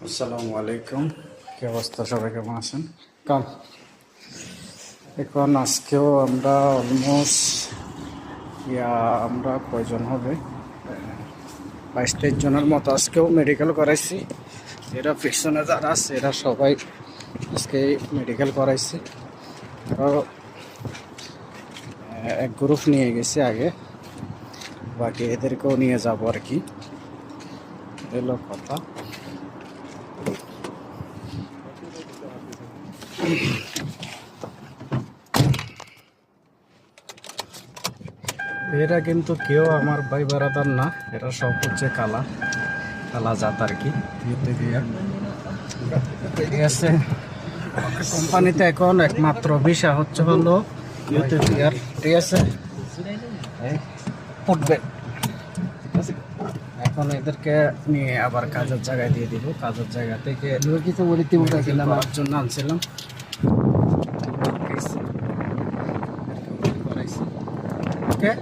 আসসালামু আলাইকুম, কি অবস্থা? সবাই কেমন আছেন? কাম এখন আজকেও আমরা অলমোস্ট আমরা কয়জন হবে, 22-23 জনের মতো আজকেও মেডিকেল করাইছি। এরা পিছনে যারা আছে এরা সবাই আজকে মেডিকেল করাইছি। আরও এক গ্রুপ নিয়ে গেছে আগে, বাকি এদেরকেও নিয়ে যাবো আর কি, এলো কথা। এরা কিন্তু কেউ আমার ভাই বারাদার না, এরা সব হচ্ছে কালা কালা জাত আর কি। ঠিক আছে, কোম্পানিতে এখন একমাত্র ভিসা হচ্ছে হলো ইউটিউবিয়ার। ঠিক আছে, উঠবে। এখন এদেরকে নিয়ে আবার কাজের জায়গায় দিয়ে দিব। কাজের জায়গা থেকে কিছু করার জন্য আনছিলাম। ওকে,